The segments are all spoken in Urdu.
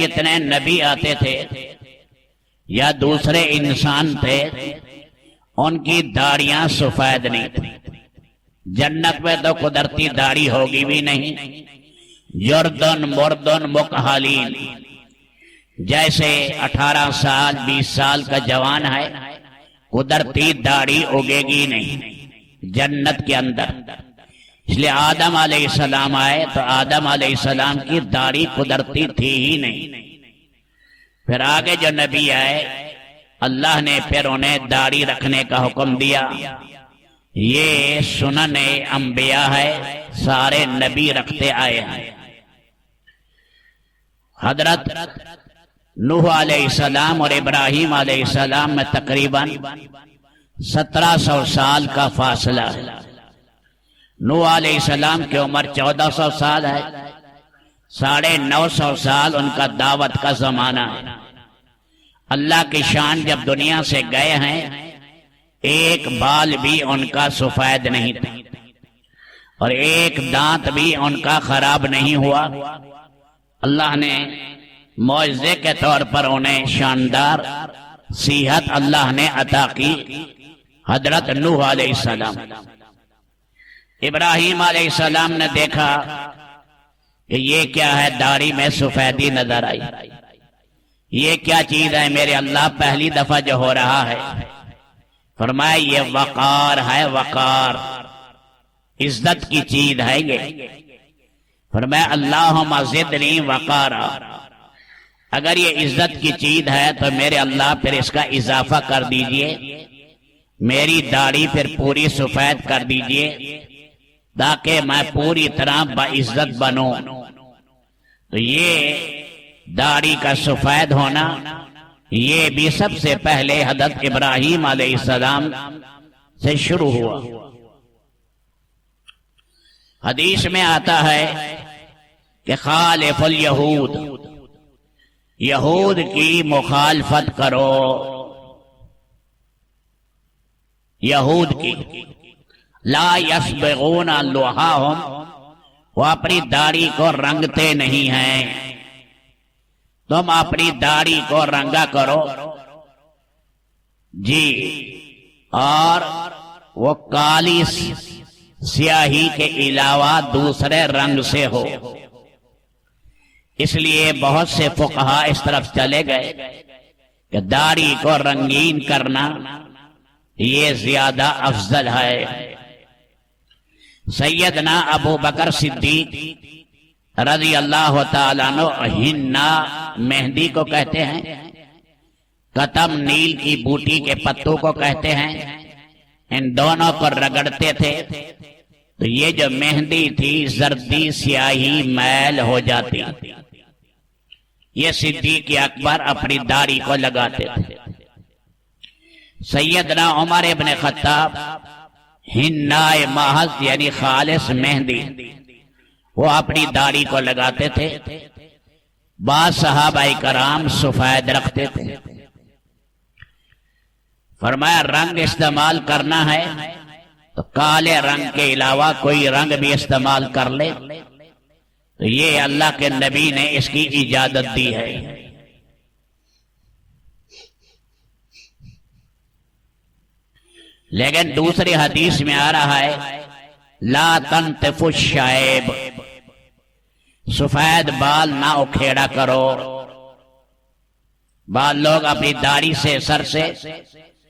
جتنے نبی آتے تھے یا دوسرے انسان تھے ان کی داڑیاں سفید نہیں تھی۔ جنت میں تو قدرتی داڑھی ہوگی بھی نہیں۔ یردن مردن مکحلین، جیسے 18 سال 20 سال کا جوان ہے قدرتی داڑھی اگے گی نہیں جنت کے اندر۔ اس لیے آدم علیہ السلام آئے تو آدم علیہ السلام کی داڑھی قدرتی تھی ہی نہیں۔ پھر آگے جو نبی آئے اللہ نے پھر انہیں داڑھی رکھنے کا حکم دیا۔ یہ سنن انبیاء ہے، سارے نبی رکھتے آئے ہیں۔ حضرت نوح علیہ السلام اور ابراہیم علیہ السلام میں تقریباً 1700 سال کا فاصلہ ہے۔ نوح علیہ السلام کی عمر 1400 سال ہے، 950 سال ان کا دعوت کا زمانہ ہے۔ اللہ کی شان جب دنیا سے گئے ہیں ایک بال بھی ان کا سفید نہیں تھا اور ایک دانت بھی ان کا خراب نہیں ہوا۔ اللہ نے معجزے کے طور پر انہیں شاندار صحت اللہ نے عطا کی۔ حضرت نوح علیہ السلام، ابراہیم علیہ السلام نے دیکھا کہ یہ کیا ہے، داڑھی میں سفیدی نظر آئی، یہ کیا چیز ہے میرے اللہ، پہلی دفعہ جو ہو رہا ہے۔ فرمایا یہ وقار ہے، وقار، عزت کی چیز ہے یہ۔ فرمایا اللہم زدنی وقارا، اگر یہ عزت کی چیز ہے تو میرے اللہ پھر اس کا اضافہ کر دیجئے، میری داڑھی پھر پوری سفید کر دیجئے تاکہ میں پوری طرح باعزت بنوں۔ تو یہ داڑھی کا سفید ہونا یہ بھی سب سے پہلے حضرت ابراہیم علیہ السلام سے شروع ہوا۔ حدیث میں آتا ہے کہ خالف الیہود، یہود کی مخالفت کرو، یہود کی۔ لا یصبغون لحاہم، وہ اپنی داڑھی کو رنگتے نہیں ہیں، تم اپنی داڑھی کو رنگا کرو جی، اور وہ کالی سیاہی کے علاوہ دوسرے رنگ سے ہو۔ اس لیے بہت سے فقہا اس طرف چلے گئے کہ داڑھی کو رنگین کرنا یہ زیادہ افضل ہے۔ سیدنا ابو بکر صدیق رضی اللہ تعالیٰ عنہ ہنا مہندی کو کہتے ہیں، قطم نیل کی بوٹی کے پتوں کو کہتے ہیں، ان دونوں کو رگڑتے تھے تو یہ جو مہندی تھی زردی سیاہی میل ہو جاتی۔ یہ صدیق اکبر اپنی داڑھی کو لگاتے تھے۔ سیدنا عمر ابن خطاب ہنائے محض یعنی خالص مہندی وہ اپنی داڑھی کو لگاتے تھے۔ بعض صحابہ کرام سفید رکھتے تھے۔ فرمایا رنگ استعمال کرنا ہے تو کالے رنگ کے علاوہ کوئی رنگ بھی استعمال کر لے، تو یہ اللہ کے نبی نے اس کی اجازت دی ہے۔ لیکن دوسری حدیث میں آ رہا ہے لا تنتف الشائب، سفید بال نہ اکھیڑا کرو۔ بعض لوگ اپنی داڑھی سے سر سے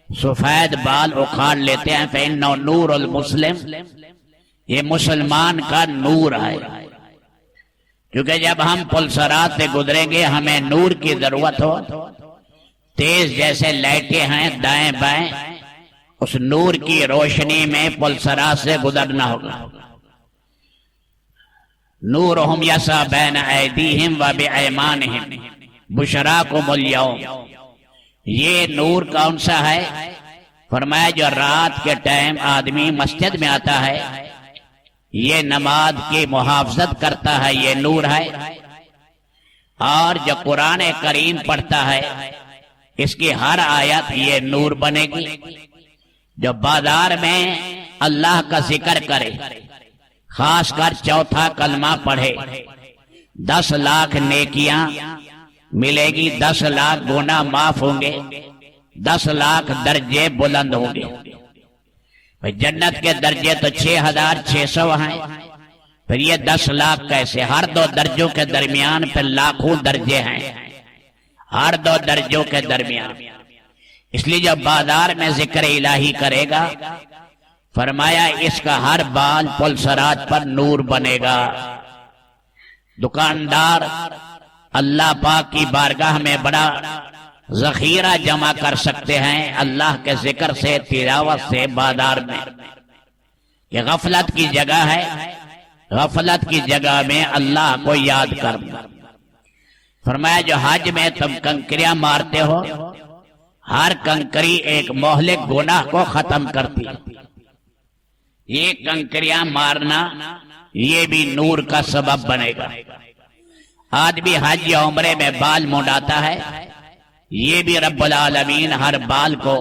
سفید بال اکھاڑ لیتے ہیں، فإنہ نور المسلم، یہ مسلمان کا نور ہے، کیونکہ جب ہم پلسرات سے گزریں گے ہمیں نور کی ضرورت ہو، تیز جیسے لائٹیں ہیں دائیں بائیں، اس نور کی روشنی میں پلسرات سے گزرنا ہوگا۔ نورہم یسعی بین ایدیہم و بایمانہم بشراکم الیوم، یہ نور کون سا ہے؟ فرمایا جو رات کے ٹائم آدمی مسجد میں آتا ہے، یہ نماز کی محافظت کرتا ہے، یہ نور ہے، اور جو قرآن کریم پڑھتا ہے اس کی ہر آیت یہ نور بنے گی۔ جو بازار میں اللہ کا ذکر کرے، خاص کر چوتھا کلمہ پڑھے، 10 لاکھ نیکیاں ملے گی، 10 لاکھ گناہ معاف ہوں گے، 10 لاکھ درجے بلند ہوں گے۔ جنت کے درجے تو 6600 ہیں، پھر یہ 10 لاکھ کیسے؟ ہر 2 درجوں کے درمیان پھر لاکھوں درجے ہیں، ہر 2 درجوں کے درمیان۔ اس لیے جب بازار میں ذکر الہی کرے گا، فرمایا اس کا ہر بال پلسرات پر نور بنے گا۔ دکاندار اللہ پاک کی بارگاہ میں بڑا ذخیرہ جمع کر سکتے ہیں اللہ کے ذکر سے، تلاوت سے بازار میں۔ یہ غفلت کی جگہ ہے، غفلت کی جگہ میں اللہ کو یاد کرنا۔ فرمایا جو حج میں تم کنکریاں مارتے ہو، ہر کنکری ایک مہلک گناہ کو ختم کرتی۔ یہ کنکریاں مارنا یہ بھی نور کا سبب بنے گا۔ آدمی حج یا عمرے میں بال منڈاتا ہے، یہ بھی رب العالمین ہر بال کو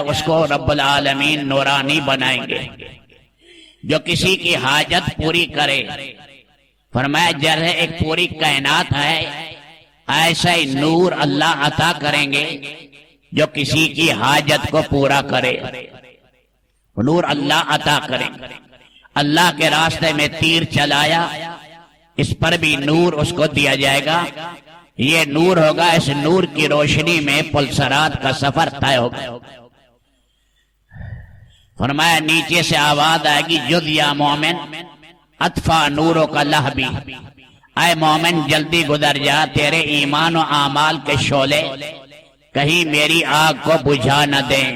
اس کو رب العالمین نورانی بنائیں گے۔ جو کسی کی حاجت پوری کرے، فرمایا جیسے ایک پوری کائنات ہے، ایسا ہی نور اللہ عطا کریں گے جو کسی کی حاجت کو پورا کرے۔ نور اللہ عطا کریں گے۔ اللہ کے راستے میں تیر چلایا، اس پر بھی نور اس کو دیا جائے گا۔ یہ نور ہوگا، اس نور کی روشنی میں پلسرات کا سفر طے ہوگا۔ فرمایا نیچے سے آواز آئے گی، جد یا مومن اطفا نوروں کا لہبی، اے مومن جلدی گزر جا، تیرے ایمان و اعمال کے شعلے کہیں میری آگ کو بجھا نہ دیں۔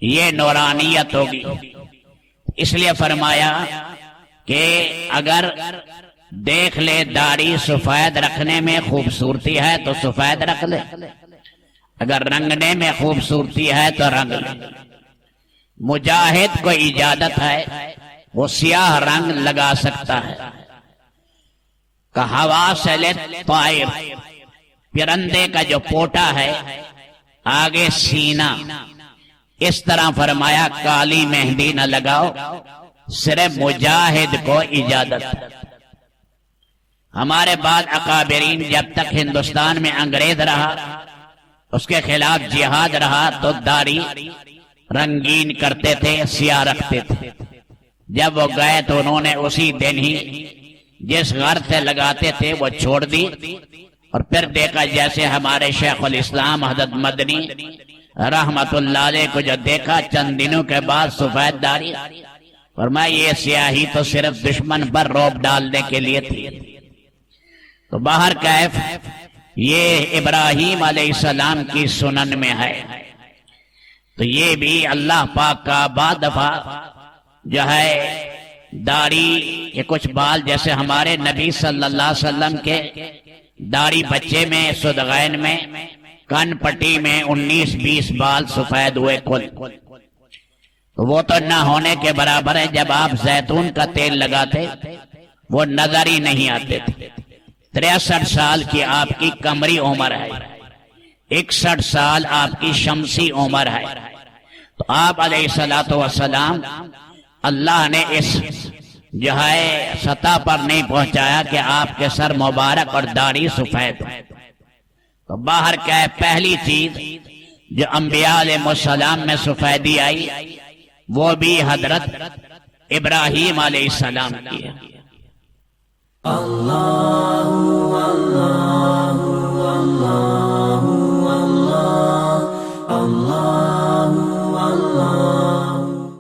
یہ نورانیت ہوگی۔ اس لیے فرمایا کہ اگر دیکھ لے داڑھی سفید رکھنے میں خوبصورتی ہے تو سفید رکھ لے، اگر رنگنے میں خوبصورتی ہے تو رنگ لے۔ مجاہد کو اجازت ہے وہ سیاہ رنگ لگا سکتا ہے۔ کہ ہوا سے لے طائر، پرندے کا جو پوٹا ہے آگے سینہ، اس طرح فرمایا کالی مہندی نہ لگاؤ، صرف مجاہد کو اجازت ہے۔ ہمارے بعض اکابرین جب تک ہندوستان میں انگریز رہا، اس کے خلاف جہاد رہا، تو داڑھی رنگین کرتے تھے، سیاہ رکھتے تھے۔ جب وہ گئے تو انہوں نے اسی دن ہی جس غرض سے لگاتے تھے وہ چھوڑ دی، اور پھر دیکھا جیسے ہمارے شیخ الاسلام حضرت مدنی رحمت اللہ علیہ کو جو دیکھا چند دنوں کے بعد سفید داڑھی، فرمایا یہ سیاہی تو صرف دشمن پر رعب ڈالنے کے لیے تھی۔ تو باہر کیف یہ ابراہیم علیہ السلام کی سنن میں ہے۔ تو یہ بھی اللہ پاک کا بعض دفعہ جو ہے داڑھی، یہ کچھ بال جیسے ہمارے نبی صلی اللہ علیہ وسلم کے داڑھی بچے میں صدغین میں کن پٹی میں 19-20 بال سفید ہوئے کل، تو وہ تو نہ ہونے کے برابر ہے۔ جب آپ زیتون کا تیل لگاتے وہ نظر ہی نہیں آتے تھے۔ 63 سال کی آپ کی قمری عمر ہے، 61 سال آپ کی شمسی عمر ہے۔ تو آپ علیہ الصلوۃ والسلام اللہ نے اس جو ہے سطح پر نہیں پہنچایا کہ آپ کے سر مبارک اور داڑھی سفید ہو۔ تو باہر کیا ہے، پہلی چیز جو انبیاء علیہ السلام میں سفیدی آئی وہ بھی حضرت ابراہیم علیہ السلام کی ہے۔ اللہ